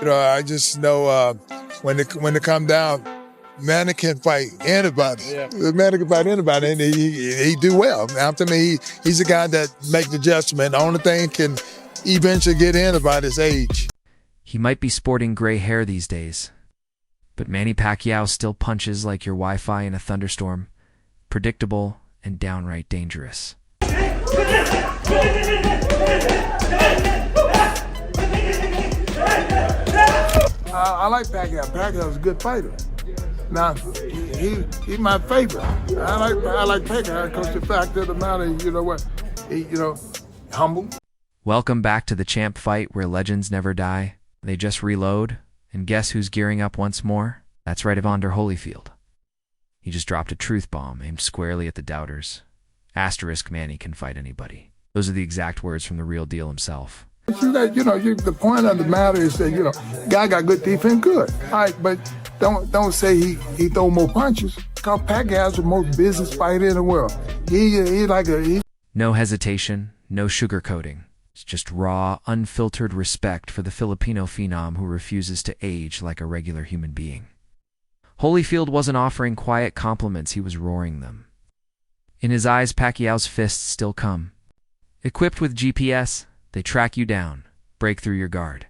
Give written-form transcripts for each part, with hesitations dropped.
I just know when it come down, Manny can fight anybody. Yeah. Manny can fight anybody, and he do well. After me, he's a guy that make the adjustment. The only thing can eventually get in about his age. He might be sporting gray hair these days, but Manny Pacquiao still punches like your Wi-Fi in a thunderstorm, predictable and downright dangerous. I like Pacquiao. Pacquiao's a good fighter. Now, he's my favorite. I like Pacquiao because the fact of the matter, you know what, humble. Welcome back to the champ fight where legends never die. They just reload. And guess who's gearing up once more? That's right, Evander Holyfield. He just dropped a truth bomb aimed squarely at the doubters. Asterisk Manny can fight anybody. Those are the exact words from the real deal himself. The point of the matter is that, guy got good defense, good. All right, but don't say he throw more punches. Because Pacquiao's the most business fighter in the world. No hesitation, no sugarcoating. It's just raw, unfiltered respect for the Filipino phenom who refuses to age like a regular human being. Holyfield wasn't offering quiet compliments, he was roaring them. In his eyes, Pacquiao's fists still come. Equipped with GPS, they track you down, break through your guard,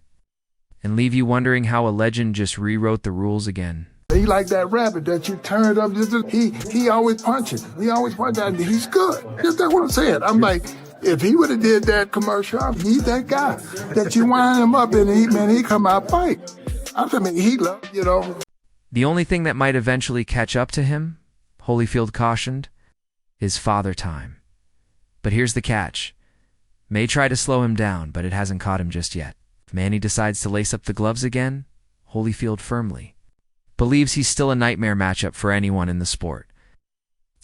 and leave you wondering how a legend just rewrote the rules again. He like that rabbit that you turned up. He always punches. He always punches, and he's good. That's what I'm saying. I'm like, if he would have did that commercial, he's that guy that you wind him up and he come out fight. I mean, he love, The only thing that might eventually catch up to him, Holyfield cautioned, is father time. But here's the catch. May try to slow him down, but it hasn't caught him just yet. If Manny decides to lace up the gloves again, Holyfield firmly believes he's still a nightmare matchup for anyone in the sport.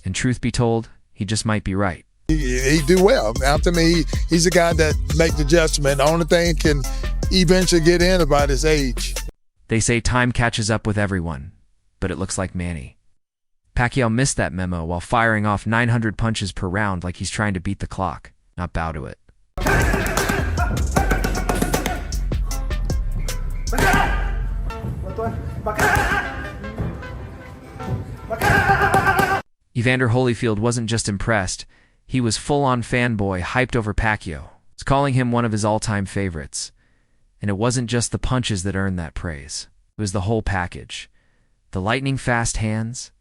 And truth be told, he just might be right. He do well. After me, he's a guy that make the adjustment. The only thing can eventually get in about his age. They say time catches up with everyone, but it looks like Manny. Pacquiao missed that memo while firing off 900 punches per round like he's trying to beat the clock, not bow to it. Evander Holyfield wasn't just impressed, he was full-on fanboy, hyped over Pacquiao. He's calling him one of his all-time favorites. And it wasn't just the punches that earned that praise. It was the whole package. The lightning-fast hands,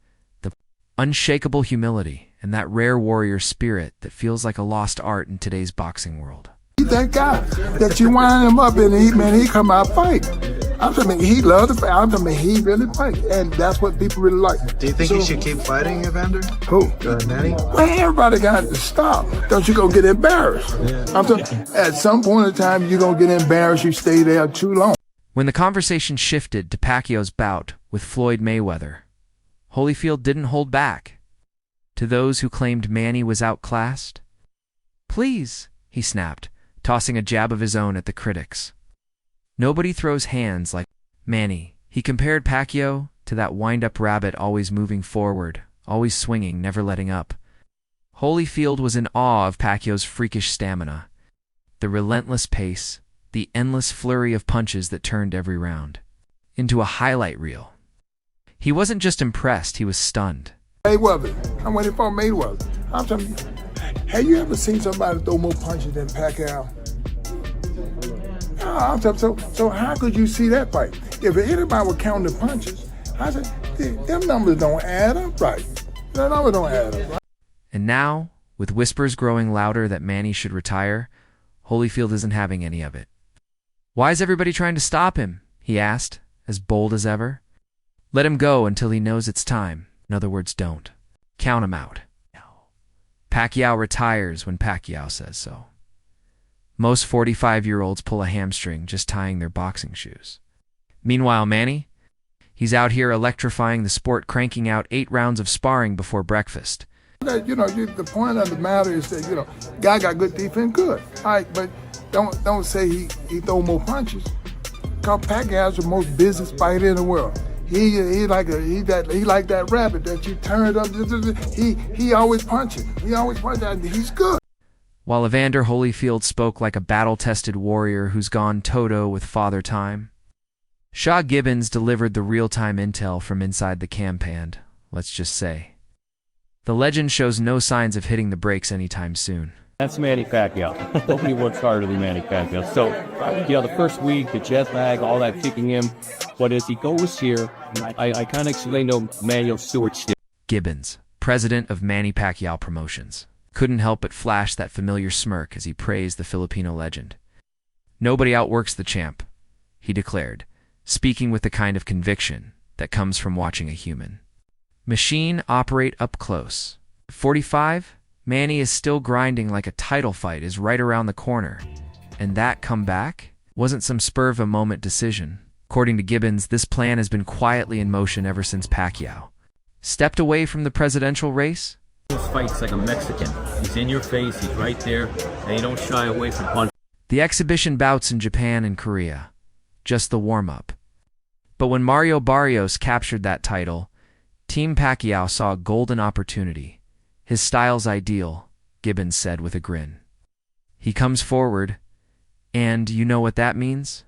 the unshakable humility, and that rare warrior spirit that feels like a lost art in today's boxing world. He's that guy that you wind him up and he come out fight. I mean, he loved to fight. I mean, he really fight, and that's what people really like. Do you think he should keep fighting, Evander? Who? Manny? Well, everybody got to stop. Don't you go get embarrassed? Yeah. At some point in time, you're gonna get embarrassed. You stay there too long. When the conversation shifted to Pacquiao's bout with Floyd Mayweather, Holyfield didn't hold back. To those who claimed Manny was outclassed, "Please," he snapped, tossing a jab of his own at the critics. Nobody throws hands like Manny. He compared Pacquiao to that wind-up rabbit always moving forward, always swinging, never letting up. Holyfield was in awe of Pacquiao's freakish stamina, the relentless pace, the endless flurry of punches that turned every round into a highlight reel. He wasn't just impressed, he was stunned. Mayweather. I'm waiting for Mayweather. I'm telling you, have you ever seen somebody throw more punches than Pacquiao? So how could you see that fight? If anybody would count the punches, I said, them numbers don't add up right. The numbers don't add up right. And now, with whispers growing louder that Manny should retire, Holyfield isn't having any of it. "Why is everybody trying to stop him?" he asked, as bold as ever. "Let him go until he knows it's time. In other words, don't. Count him out." Pacquiao retires when Pacquiao says so. Most 45-year-olds pull a hamstring just tying their boxing shoes. Meanwhile, Manny, he's out here electrifying the sport, cranking out 8 rounds of sparring before breakfast. The point of the matter is that, guy got good defense, good. All right, but don't say he throw more punches. Because Pacquiao's the most business fighter in the world. He like that rabbit that you turned up. He always punching. He always punching, and he's good. While Evander Holyfield spoke like a battle-tested warrior who's gone toe-to with Father Time, Shaw Gibbons delivered the real-time intel from inside the camp, let's just say. The legend shows no signs of hitting the brakes anytime soon. That's Manny Pacquiao. Nobody works harder than Manny Pacquiao. So, the first week, the jet lag, all that kicking him. But as he goes here, I kind of explained to Manuel Stewart's Gibbons, president of Manny Pacquiao Promotions, couldn't help but flash that familiar smirk as he praised the Filipino legend. Nobody outworks the champ, he declared, speaking with the kind of conviction that comes from watching a human machine operate up close. 45? Manny is still grinding like a title fight is right around the corner. And that comeback wasn't some spur-of-a-moment decision. According to Gibbons, this plan has been quietly in motion ever since Pacquiao stepped away from the presidential race. This fight's like a Mexican. He's in your face, he's right there, and you don't shy away from punch. The exhibition bouts in Japan and Korea, just the warm-up. But when Mario Barrios captured that title, Team Pacquiao saw a golden opportunity. His style's ideal, Gibbons said with a grin. He comes forward, and you know what that means?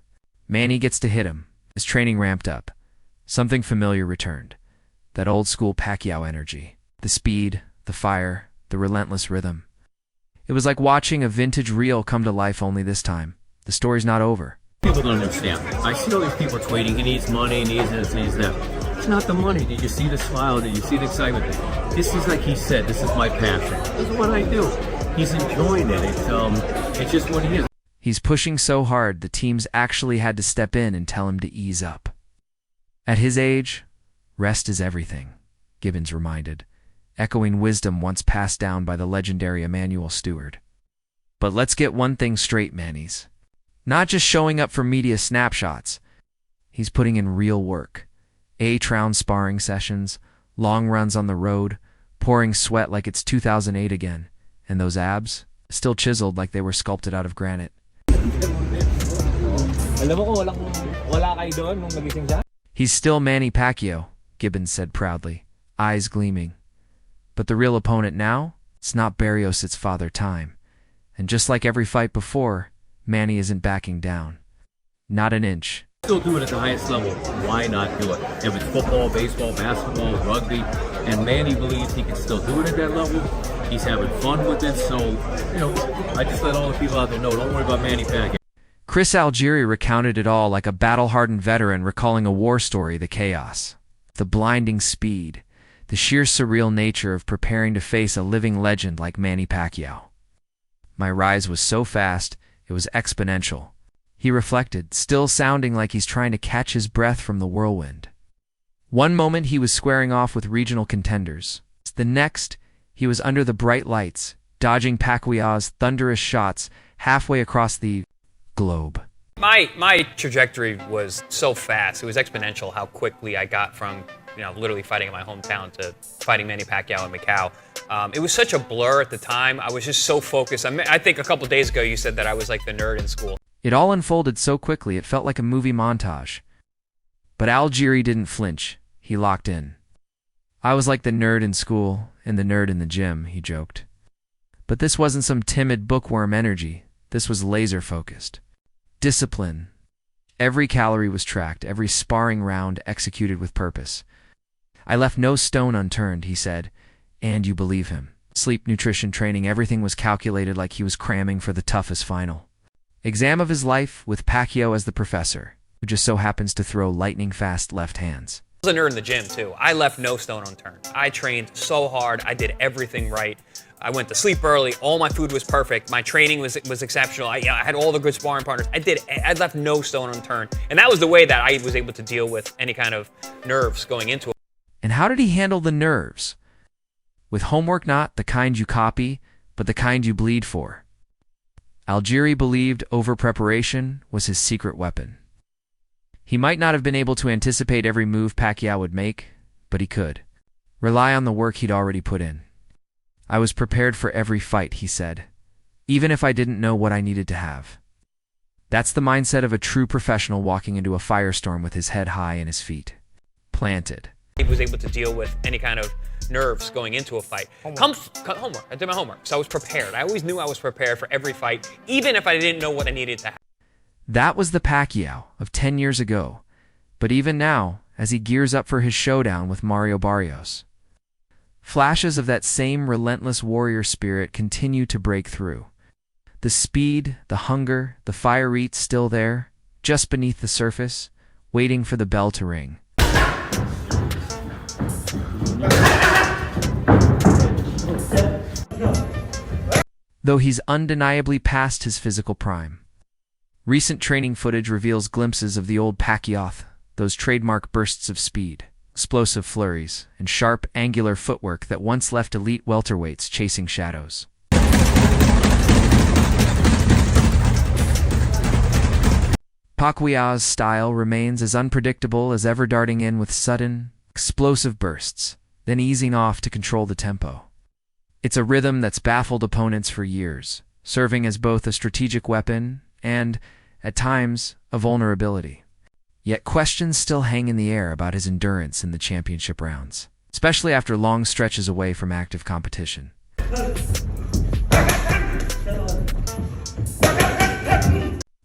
Manny gets to hit him. His training ramped up. Something familiar returned. That old-school Pacquiao energy. The speed, the fire, the relentless rhythm. It was like watching a vintage reel come to life, only this time. The story's not over. People don't understand. I see all these people tweeting, he needs money, he needs this, he needs that. It's not the money. Did you see the smile? Did you see the excitement? This is, like he said, this is my passion. This is what I do. He's enjoying it. It's just what he is. He's pushing so hard, the teams actually had to step in and tell him to ease up. At his age, rest is everything, Gibbons reminded, echoing wisdom once passed down by the legendary Emanuel Stewart. But let's get one thing straight, Manny's not just showing up for media snapshots. He's putting in real work. A-round sparring sessions, long runs on the road, pouring sweat like it's 2008 again, and those abs, still chiseled like they were sculpted out of granite. He's still Manny Pacquiao, Gibbons said proudly, eyes gleaming. But the real opponent now, it's not Barrios, it's Father Time. And just like every fight before, Manny isn't backing down. Not an inch. Still do it at the highest level. Why not do it? If it's football, baseball, basketball, rugby, and Manny believes he can still do it at that level, he's having fun with it, so, I just let all the people out there know, don't worry about Manny Pacquiao. Chris Algieri recounted it all like a battle-hardened veteran recalling a war story, the chaos, the blinding speed, the sheer surreal nature of preparing to face a living legend like Manny Pacquiao. My rise was so fast, it was exponential. He reflected, still sounding like he's trying to catch his breath from the whirlwind. One moment he was squaring off with regional contenders. The next, he was under the bright lights, dodging Pacquiao's thunderous shots halfway across the globe. My trajectory was so fast. It was exponential how quickly I got from, literally fighting in my hometown to fighting Manny Pacquiao in Macau. It was such a blur at the time. I was just so focused. I think a couple days ago you said that I was like the nerd in school. It all unfolded so quickly it felt like a movie montage. But Algieri didn't flinch. He locked in. I was like the nerd in school and the nerd in the gym, he joked. But this wasn't some timid bookworm energy. This was laser-focused. Discipline. Every calorie was tracked, every sparring round executed with purpose. I left no stone unturned, he said, and you believe him. Sleep, nutrition, training, everything was calculated like he was cramming for the toughest final exam of his life, with Pacquiao as the professor, who just so happens to throw lightning-fast left hands. I was a nerd in the gym, too. I left no stone unturned. I trained so hard. I did everything right. I went to sleep early. All my food was perfect. My training was exceptional. I had all the good sparring partners. I left no stone unturned. And that was the way that I was able to deal with any kind of nerves going into it. And how did he handle the nerves? With homework, not the kind you copy, but the kind you bleed for. Algieri believed over-preparation was his secret weapon. He might not have been able to anticipate every move Pacquiao would make, but he could rely on the work he'd already put in. I was prepared for every fight, he said, even if I didn't know what I needed to have. That's the mindset of a true professional walking into a firestorm with his head high and his feet planted. He was able to deal with any kind of nerves going into a fight. Homework. I did my homework, so I was prepared. I always knew I was prepared for every fight, even if I didn't know what I needed to have. That was the Pacquiao of 10 years ago, But even now, as he gears up for his showdown with Mario Barrios, flashes of that same relentless warrior spirit continue to break through. The speed, the hunger, the fire eat still there, just beneath the surface, waiting for the bell to ring. Though he's undeniably past his physical prime, recent training footage reveals glimpses of the old Pacquiao, those trademark bursts of speed, explosive flurries, and sharp, angular footwork that once left elite welterweights chasing shadows. Pacquiao's style remains as unpredictable as ever, darting in with sudden, explosive bursts, then easing off to control the tempo. It's a rhythm that's baffled opponents for years, serving as both a strategic weapon and, at times, a vulnerability. Yet questions still hang in the air about his endurance in the championship rounds, especially after long stretches away from active competition.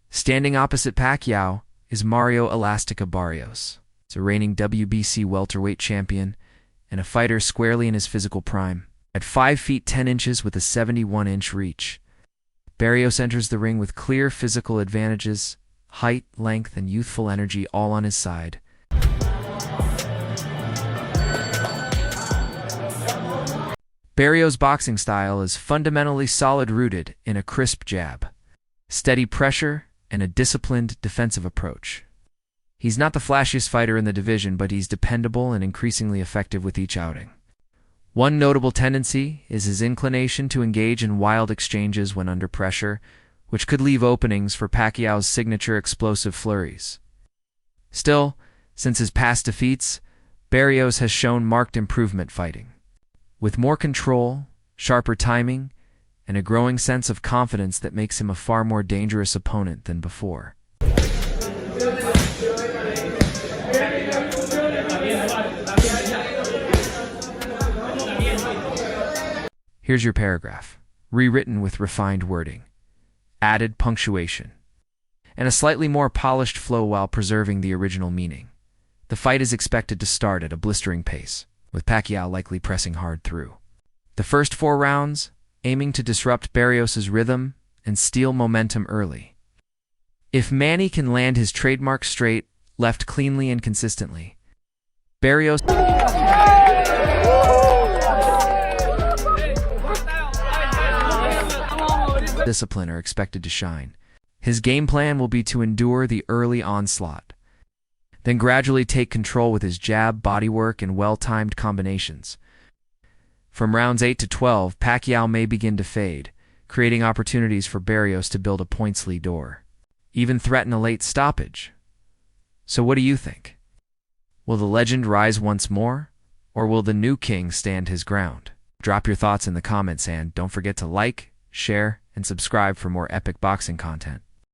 Standing opposite Pacquiao is Mario Elastica Barrios. He's a reigning WBC welterweight champion and a fighter squarely in his physical prime. At 5 feet 10 inches with a 71-inch reach, Barrios enters the ring with clear physical advantages, height, length, and youthful energy all on his side. Barrios' boxing style is fundamentally solid-rooted in a crisp jab, steady pressure, and a disciplined defensive approach. He's not the flashiest fighter in the division, but he's dependable and increasingly effective with each outing. One notable tendency is his inclination to engage in wild exchanges when under pressure, which could leave openings for Pacquiao's signature explosive flurries. Still, since his past defeats, Barrios has shown marked improvement fighting. With more control, sharper timing, and a growing sense of confidence that makes him a far more dangerous opponent than before. Here's your paragraph, rewritten with refined wording, added punctuation, and a slightly more polished flow while preserving the original meaning. The fight is expected to start at a blistering pace, with Pacquiao likely pressing hard through. The first 4 rounds, aiming to disrupt Barrios' rhythm and steal momentum early. If Manny can land his trademark straight, left cleanly and consistently, Barrios' discipline are expected to shine. His game plan will be to endure the early onslaught, then gradually take control with his jab, bodywork, and well-timed combinations. From rounds 8 to 12, Pacquiao may begin to fade, creating opportunities for Barrios to build a points lead or even threaten a late stoppage. So what do you think? Will the legend rise once more, or will the new king stand his ground? Drop your thoughts in the comments and don't forget to like, share, and subscribe for more epic boxing content.